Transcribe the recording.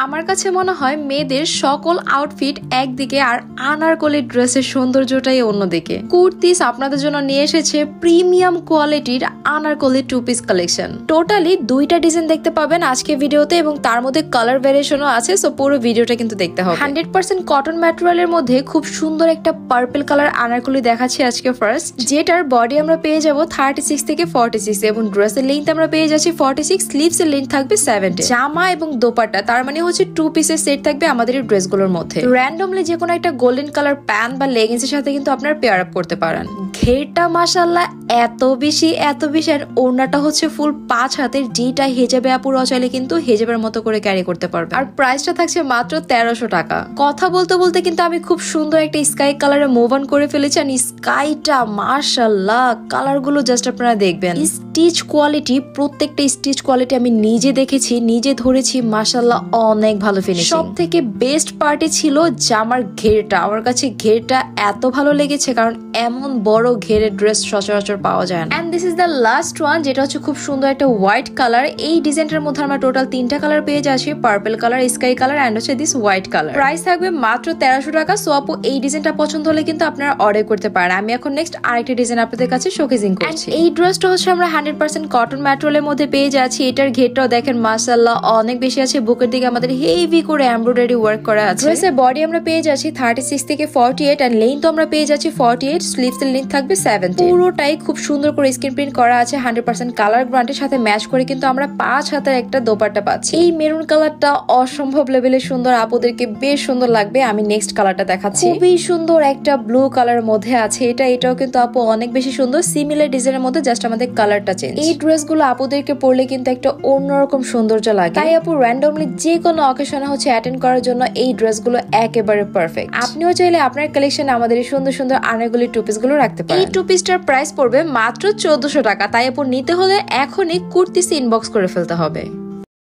আমার কাছে মনে হয় মেয়েদের সকল আউটফিট একদিকে আর আনারকলি ড্রেসের সৌন্দর্যটাই অন্যদিকে। কুর্তিস আপনাদের জন্য নিয়ে এসেছে প্রিমিয়াম কোয়ালিটির anarkali two piece collection. Totally দুইটা ডিজাইন দেখতে পাবেন আজকে ভিডিওতে এবং তার মধ্যে কালার ভেরিয়েশনও আছে, সো পুরো ভিডিওটা কিন্তু দেখতে হবে। 100% কটন ম্যাটেরিয়ালের মধ্যে খুব সুন্দর একটা পার্পল কালার আনারকলি দেখাচ্ছি আজকে ফার্স্ট, যেটার বডি আমরা পেয়ে যাব 36 থেকে 46 এবং ড্রেসের লেন্থ আমরা পেয়ে যাচ্ছি 46, স্লিভস এর লেন্থ থাকবে 70। জামা এবং দোপাট্টা তার মানে হচ্ছে টু পিসের সেট থাকবে আমাদের এই ড্রেসগুলোর মধ্যে। র্যান্ডমলি যে কোনো একটা গোল্ডেন কালার প্যান্ট বা লেগিংস এর সাথে কিন্তু আপনারা পেয়ার আপ করতে পারেন। ঘেরটা মাশাআল্লাহ এত বেশি আর ওড়নাটা হচ্ছে ফুল 5 হাতের, যেটা হেজাবে আপুর চাইলে কিন্তু হেজাবের মতো করে ক্যারি করতে পারবে। আর প্রাইসটা থাকছে মাত্র 1300 টাকা। কথা বলতে বলতে কিন্তু আমি খুব সুন্দর একটা স্কাই কালারে মুভ অন করে ফেলেছি। আর স্কাইটা মাশাআল্লাহ কালার গুলো জাস্ট আপনারা দেখবেন, স্টিচ কোয়ালিটি, প্রত্যেকটা স্টিচ কোয়ালিটি আমি নিজে দেখেছি, নিজে ধরেছি, মাশাআল্লাহ অনেক ভালো ফিনিশিং। সব থেকে বেস্ট পার্টি ছিল জামার ঘেরটা। আমার কাছে ঘেরটা এত ভালো লেগেছে কারণ এমন বড় ঘেরের ড্রেস সচরাচর পাওয়া যায় না। And this is the last one, যেটা হচ্ছে খুব সুন্দর একটা হোয়াইট কালার। এই ডিজাইনটার মধ্যে আমরা টোটাল 3টা কালার পেয়ে যাচ্ছি, purple colour, sky colour and হচ্ছে দিস হোয়াইট কালার। প্রাইস থাকবে মাত্র 1300 টাকা। সো আপু এই ডিজাইনটা পছন্দ হলে কিন্তু আপনারা অর্ডার করতে পারেন। আমি এখন নেক্সট আরেকটা ডিজাইন আপনাদের কাছে শোকেজিং করছি। এই ড্রেসটা হচ্ছে আমরা 100% কটন ম্যাটেরিয়ালের মধ্যে পেয়ে যাচ্ছি। এটার ঘেরটাও দেখেন মাশাআল্লাহ অনেক বেশি আছে, বুকের দিকে আমাদের হেভি করে এমব্রয়ডারি ওয়ার্ক করা আছে। ড্রেসের বডি আমরা পেয়ে যাচ্ছি 36 থেকে 48 এন্ড লেন্থ আমরা পেয়ে যাচ্ছি 48, স্লিভস এর লেন্থ থাকবে 70। পুরোটাই খুব সুন্দর করে স্ক্রিন প্রিন্ট করা আছে, 100% কালার গ্রান্টের সাথে ম্যাচ করে কিন্তু আমরা 5 হাতের একটা দোপাট্টা পাচ্ছি। এই মেরুন কালারটা অসম্ভব লেভেলের সুন্দর, আপুদেরকে বেশ সুন্দর লাগবে। আমি নেক্সট কালারটা দেখাচ্ছি, খুবই সুন্দর একটা ব্লু কালারের মধ্যে আছে। এটাও কিন্তু আপু অনেক বেশি সুন্দর, সিমিলার ডিজাইনের মধ্যে, জাস্ট আমাদের কালারটা চেঞ্জ। এই ড্রেসগুলো আপুদেরকে পরলে কিন্তু একটা অন্যরকম সৌন্দর্য লাগে, তাই আপু র্যান্ডমলি যে কোনো অকেশনে হচ্ছে অ্যাটেন্ড করার জন্য এই ড্রেসগুলো একেবারে পারফেক্ট। আপনিও চাইলে আপনার কালেকশনে আমাদের এই সুন্দর সুন্দর আনারকলি টু পিস গুলো রাখতে পারেন। এই টু পিসটার প্রাইস পড়বে মাত্র 1400 টাকা। তাই আপু নিতে হলে এখনই কুর্তিস ইনবক্স করে ফেলতে হবে।